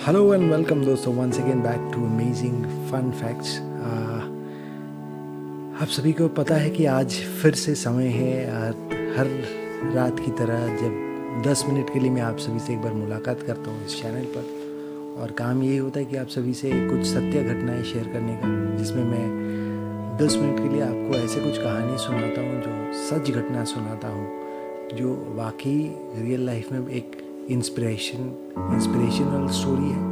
Hello and welcome दोस्तों, once again back to amazing fun facts. आप सभी को पता है कि आज फिर से समय है, हर रात की तरह जब 10 मिनट के लिए मैं आप सभी से एक बार मुलाकात करता हूँ इस चैनल पर। और काम यही होता है कि आप सभी से कुछ सत्य घटनाएं शेयर करने का, जिसमें मैं 10 मिनट के लिए आपको ऐसे कुछ कहानी सुनाता हूँ, जो सच घटना सुनाता हूँ, जो वाकई रियल लाइफ में एक इंस्पिरेशनल स्टोरी है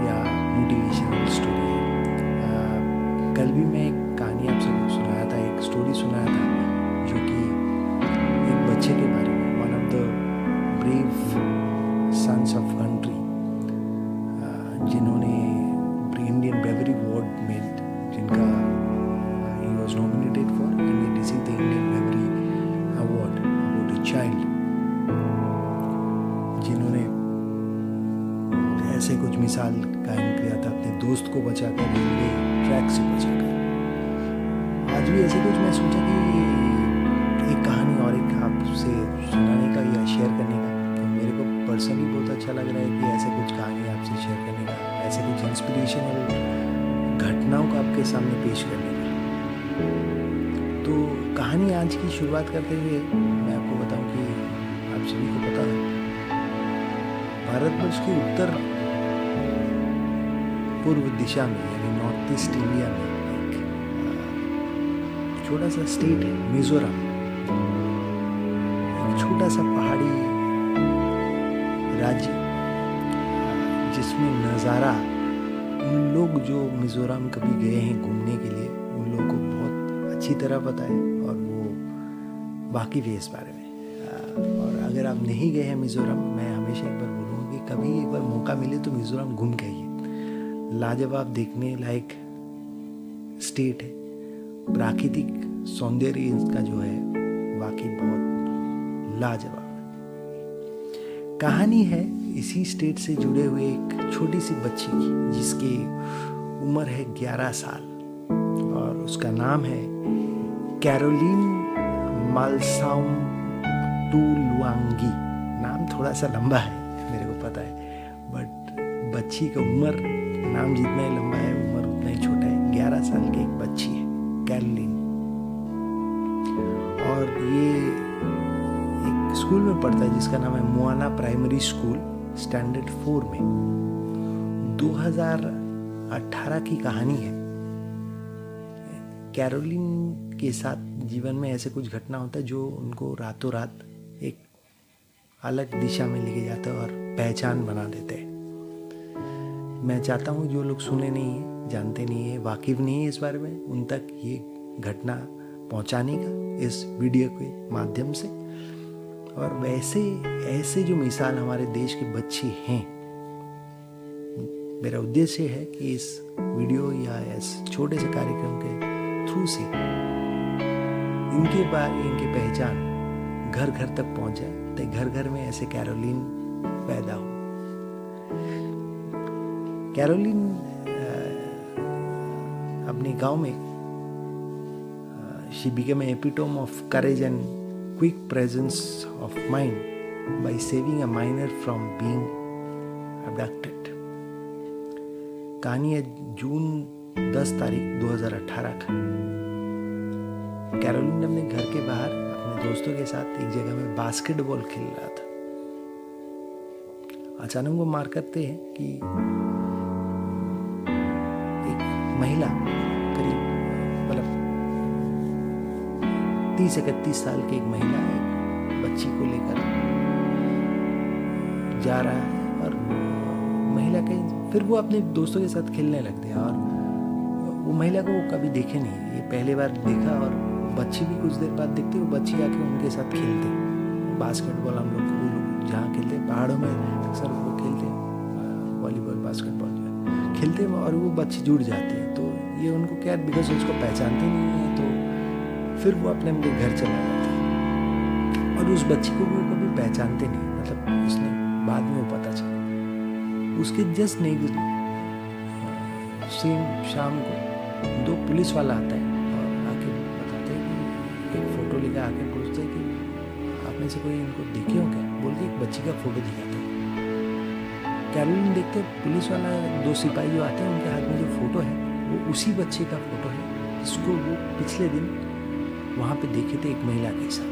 या मोटिवेशनल स्टोरी है। कल भी मैं एक कहानी आप सबको सुनाया था, एक स्टोरी सुनाया था, जो कि एक बच्चे के बारे में, one of the brave sons of country, जिन्होंने इंडियन ब्रेवरी अवार्ड में, जिनका he was nominated for and he received the Indian bravery award about a child, जिन्होंने ऐसे कुछ मिसाल कायम किया था अपने दोस्त को बचाकर, रेलवे ट्रैक से बचाकर। आज भी ऐसे कुछ मैं सोचा कि एक कहानी और एक आपसे सुनाने का या शेयर करने का, तो मेरे को पर्सनली बहुत अच्छा लग रहा है कि ऐसे कुछ कहानी आपसे शेयर करने का, ऐसे कुछ इंस्पिरेशनल घटनाओं को आपके सामने पेश करने का। तो कहानी आज की शुरुआत करते हुए मैं आपको बताऊं कि आप सभी को पता है, भारतवर्ष के उत्तर पूर्व दिशा में यानी नॉर्थ ईस्ट इंडिया में एक छोटा सा स्टेट है मिजोरम, एक छोटा सा पहाड़ी राज्य, जिसमें नज़ारा उन लोग जो मिजोरम कभी गए हैं घूमने के लिए, उन लोगों को बहुत अच्छी तरह पता है और वो वाकिफ है इस बारे में। और अगर आप नहीं गए हैं मिजोरम, मैं हमेशा एक बार बोलूँगा कि कभी एक बार मौका मिले तो मिजोरम घूम के आइए। लाजवाब देखने लायक स्टेट है, प्राकृतिक सौंदर्य इसका जो है वाकई बहुत लाजवाब है। कहानी है इसी स्टेट से जुड़े हुए एक छोटी सी बच्ची की, जिसकी उम्र है 11 साल और उसका नाम है कैरोलिन मालसाउम टूलुआंगी। नाम थोड़ा सा लंबा है, मेरे को पता है, बट बच्ची का उम्र, नाम जितना ही लंबा है उम्र उतना ही छोटा है। 11 साल की एक बच्ची है कैरोलिन, और ये एक स्कूल में पढ़ता है जिसका नाम है मोआना प्राइमरी स्कूल, स्टैंडर्ड 4 में। 2018 की कहानी है। कैरोलिन के साथ जीवन में ऐसे कुछ घटना होता है जो उनको रातों रात एक अलग दिशा में लेके जाता है और पहचान बना देते हैं। मैं चाहता हूँ जो लोग सुने नहीं है, जानते नहीं है, वाकिफ नहीं है इस बारे में, उन तक ये घटना पहुँचाने का इस वीडियो के माध्यम से। और वैसे ऐसे जो मिसाल हमारे देश के बच्चे हैं, मेरा उद्देश्य है कि इस वीडियो या इस छोटे से कार्यक्रम के थ्रू से इनके पहचान घर घर तक पहुंच जाए, तो घर घर में ऐसे कैरोलिन पैदा हो। कैरोलिन अपने गांव में she became an epitome of courage and quick presence of mind bye saving a minor from being abducted. कहानी है जून 10 तारीख 2018 का। कैरोलिन अपने घर के बाहर अपने दोस्तों के साथ एक जगह में बास्केटबॉल खेल रहा था। अचानक वो मार करते हैं कि एक महिला करीब 30-31 साल की एक महिला एक बच्ची को लेकर जा रहा है और महिला कहीं फिर वो अपने दोस्तों के साथ खेलने लगते हैं और वो महिला को वो कभी देखे नहीं, ये पहली बार देखा। और बच्ची भी कुछ देर बाद दिखती, वो बच्ची आके उनके साथ खेलते। बास्केटबॉल हम लोग वो लोग जहाँ खेलते पहाड़ों में अक्सर वो लोग खेलते वॉलीबॉल बास्केटबॉल जो है खेलते, और वो बच्ची जुड़ जाती है। तो ये उनको क्या, बिकॉज उसको पहचानते नहीं है, तो फिर वो अपने अपने घर चला जाता है। और उस बच्ची को वो कभी पहचानते नहीं, मतलब उसने बाद में वो पता चला। उसके जस्ट नहीं सेम शाम को 2 पुलिस वाला आता है और आके बताते हैं कि एक फ़ोटो लेकर आके पूछते हैं कि आप में से कोई इनको देखे हो क्या, बोल के एक बच्ची का फ़ोटो दिखाते हैं। कैरोलिन देखते पुलिस वाला 2 सिपाही जो आते हैं, उनके हाथ में जो फ़ोटो है वो उसी बच्चे का फ़ोटो है जिसको वो पिछले दिन वहाँ पे देखे थे एक महिला के साथ।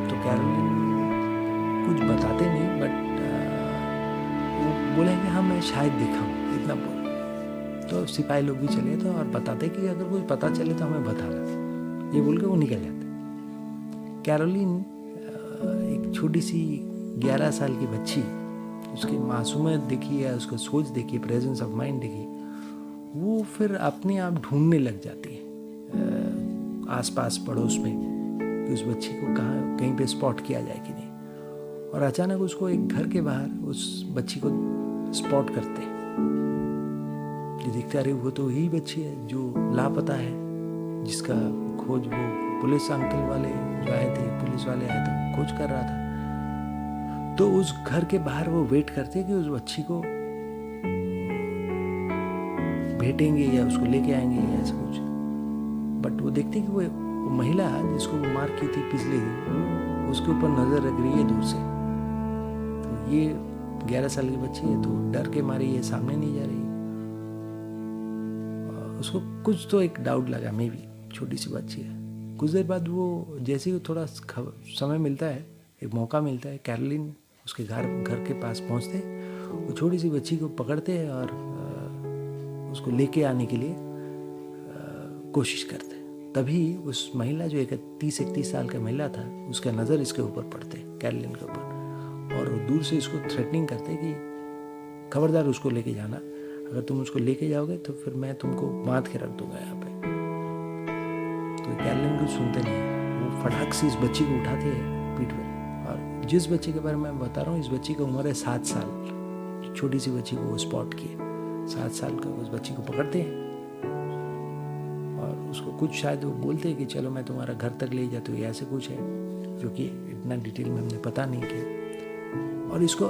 तो कैरोलिन कुछ बताते नहीं, बट वो बोलेंगे हाँ मैं शायद देखा हूँ, इतना बोल। तो सिपाही लोग भी चले थे और बताते कि अगर कुछ पता चले तो हमें बताना, ये बोल के वो निकल जाते। कैरोलिन एक छोटी सी 11 साल की बच्ची, उसकी मासूमियत देखी या उसका सोच देखी, प्रेजेंस ऑफ माइंड देखी, वो फिर अपने आप ढूंढने लग जाती है आसपास पड़ोस में कि उस बच्ची को कहाँ कहीं पे स्पॉट किया जाए कि नहीं। और अचानक उसको एक घर के बाहर उस बच्ची को स्पॉट करते हैं। ये देखते अरे वो तो यही बच्ची है जो लापता है, जिसका खोज वो पुलिस अंकल वाले जो आए थे, पुलिस वाले आए थे, खोज कर रहा था। तो उस घर के बाहर वो वेट करते कि उस बच्ची को भेटेंगे या उसको लेके आएंगे या ऐसा कुछ। बट वो देखते कि वो महिला जिसको वो मार की थी पिछले दिन, उसके ऊपर नजर रख रही है दूर से। तो ये 11 साल की बच्ची है, तो डर के मारे ये सामने नहीं जा रही। उसको कुछ तो एक डाउट लगा, मे भी छोटी सी बच्ची है। कुछ देर बाद वो जैसे ही थोड़ा समय मिलता है, एक मौका मिलता है, कैरोलिन उसके घर के पास पहुंचते, वो छोटी सी बच्ची को पकड़ते हैं और उसको लेके आने के लिए कोशिश करते। तभी उस महिला जो 31 साल का महिला था, उसका नज़र इसके ऊपर पड़ते, कैरोलिन के ऊपर, और वो दूर से इसको थ्रेटनिंग करते कि खबरदार उसको लेके जाना, अगर तुम उसको लेके जाओगे तो फिर मैं तुमको बांध के रख दूंगा यहाँ पे। तो कैरोलिन कुछ सुनते नहीं, वो फटाक से इस बच्ची को उठाते हैं पीठ पर। और जिस बच्ची के बारे में मैं बता रहा हूँ, इस बच्ची की उम्र है 7 साल। छोटी सी बच्ची को वो स्पॉट किए, 7 साल का, उस बच्ची को पकड़ते हैं और उसको कुछ शायद वो बोलते हैं कि चलो मैं तुम्हारा घर तक ले जाती हूँ, ऐसे कुछ है जो कि इतना डिटेल में हमने पता नहीं किया। और इसको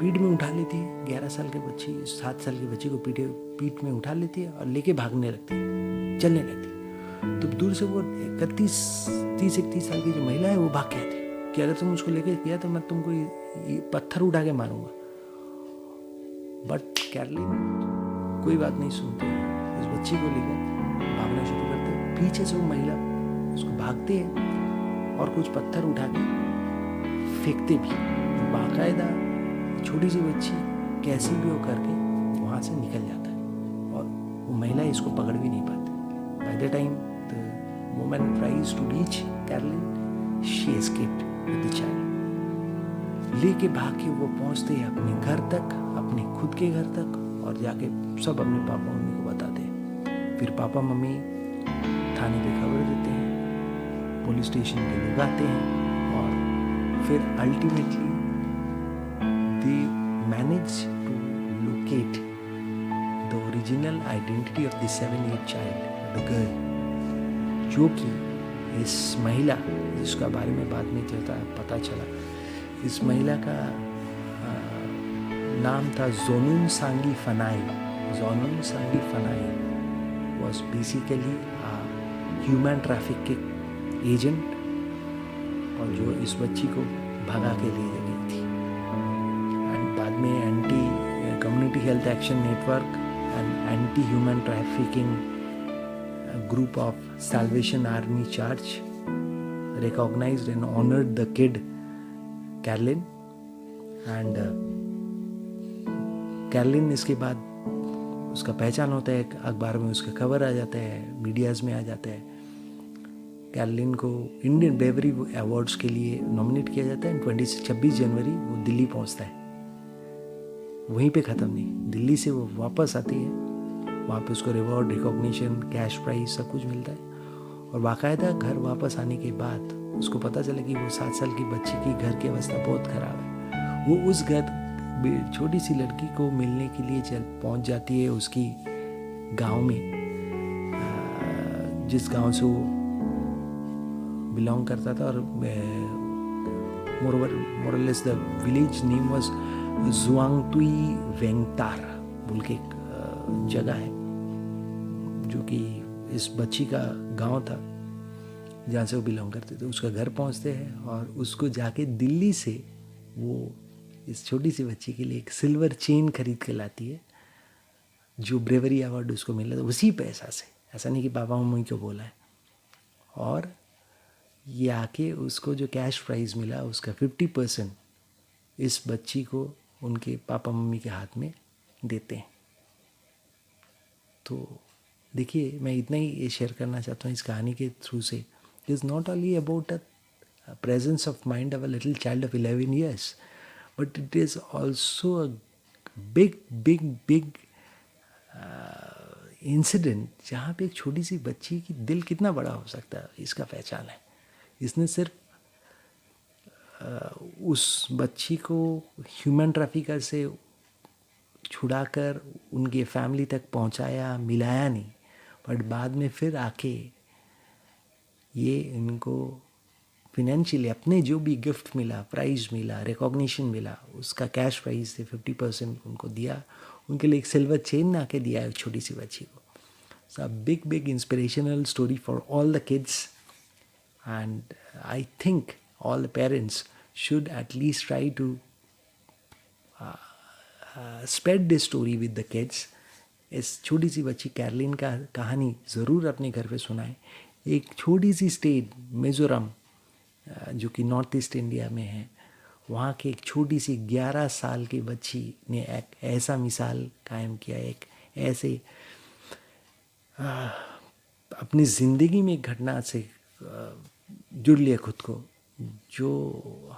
पीठ में उठा लेती है, 11 साल की बच्ची 7 साल की बच्ची को पीठ में उठा लेती है और लेके भागने लगती है, चलने लगती है। तो दूर से वो 31 साल की जो महिला है वो भाग के आती है कि अगर तुम उसको लेके गया तो मैं तुमको ये पत्थर उठा के मारूंगा। बट कैरोलिन कोई बात नहीं सुनते, इस बच्ची को लेकर भागना शुरू करते हैं। पीछे से वो महिला उसको भागते हैं और कुछ पत्थर उठा के फेंकते भी। बाकायदा छोटी सी बच्ची कैसी भी हो करके वहाँ से निकल जाता है और वो महिला इसको पकड़ भी नहीं पाती। By the time the woman tries to reach Caroline, she escaped with the child. लेके भाग के वो पहुँचते हैं अपने घर तक, अपने खुद के घर तक, और जाके सब अपने पापा मम्मी को बताते हैं। फिर पापा मम्मी थाने पे खबर देते हैं, पुलिस स्टेशन के लोग आते हैं और फिर ultimately they manage to locate the original identity of the 7-year child, the girl, जो कि इस महिला जिसका बारे में बाद में पता चला, इस महिला का नाम था जोनुन Sangi Phanai. Jonun Sangi Phanai was basically human trafficking agent, और जो इस बच्ची को भगा के ले गई थी। एंड बाद में anti community health action network and anti human trafficking group of salvation army charge recognized and honored the kid Caroline. And Caroline इसके बाद उसका पहचान होता है, अखबार में उसका खबर आ जाता है, मीडियाज़ में आ जाता है। कैरलिन को इंडियन ब्रेवरी अवार्ड्स के लिए नॉमिनेट किया जाता है। 26 जनवरी वो दिल्ली पहुंचता है, वहीं पे ख़त्म नहीं, दिल्ली से वो वापस आती है, वहाँ पे उसको रिवॉर्ड, रिकॉग्निशन, कैश प्राइज सब कुछ मिलता है। और बाकायदा घर वापस आने के बाद उसको पता चला कि वो 7 साल की बच्ची की घर की अवस्था बहुत ख़राब है। वो उस घर छोटी सी लड़की को मिलने के लिए पहुँच जाती है उसकी गांव में, जिस गांव से वो बिलोंग करता था। और मोरलेस द विलेज नेम वाज जुआंगतुई वेंगटार बोल के एक जगह है, जो कि इस बच्ची का गांव था जहाँ से वो बिलोंग करते थे। उसका घर पहुँचते हैं और उसको जाके दिल्ली से वो इस छोटी सी बच्ची के लिए एक सिल्वर चेन खरीद के लाती है, जो ब्रेवरी अवार्ड उसको मिला था उसी पैसा से, ऐसा नहीं कि पापा मम्मी को बोला है। और ये आके उसको जो कैश प्राइज़ मिला उसका 50% इस बच्ची को उनके पापा मम्मी के हाथ में देते हैं। तो देखिए, मैं इतना ही ये शेयर करना चाहता हूँ इस कहानी के थ्रू से। It is not only about a presence of mind of a little child of 11 years, but it is also a big incident जहाँ पे एक छोटी सी बच्ची की दिल कितना बड़ा हो सकता है, इसका पहचान है। इसने सिर्फ उस बच्ची को ह्यूमन ट्रैफिकर से छुड़ाकर उनके फैमिली तक पहुंचाया, मिलाया नहीं, बट बाद में फिर आके ये इनको फिनेंशियली अपने जो भी गिफ्ट मिला, प्राइज़ मिला, रिकॉग्निशन मिला, उसका कैश प्राइज से 50% उनको दिया, उनके लिए एक सिल्वर चेन आके दिया एक छोटी सी बच्ची को। So big inspirational story for all the kids, and I think all the parents should at least try to spread this story with the kids. इस छोटी सी बच्ची कैरलिन का कहानी ज़रूर अपने घर पे सुनाएं। एक छोटी सी स्टेट मिज़ोरम, जो कि नॉर्थ ईस्ट इंडिया में है, वहाँ की एक छोटी सी 11 साल की बच्ची ने एक ऐसा मिसाल कायम किया, एक ऐसे अपनी ज़िंदगी में एक घटना से जुड़ लिया खुद को, जो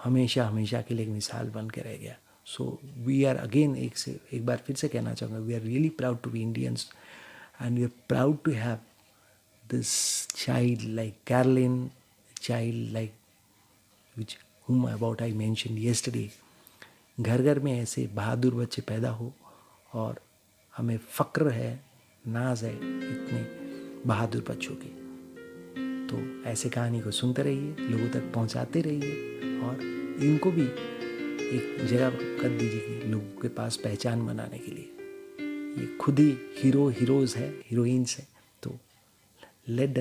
हमेशा हमेशा के लिए एक मिसाल बन के रह गया। सो वी आर अगेन एक बार फिर से कहना चाहूँगा, we are really proud to be Indians, and we are proud to have this child like Caroline, child like which whom about I mentioned yesterday. घर घर में ऐसे बहादुर बच्चे पैदा हो, और हमें फ़क्र है, नाज है इतने बहादुर बच्चों की। तो ऐसे कहानी को सुनते रहिए, लोगों तक पहुंचाते रहिए, और इनको भी एक जगह कर दीजिए लोगों के पास पहचान बनाने के लिए। ये खुद ही हीरोज़ है, हीरोइंस है। तो लेट द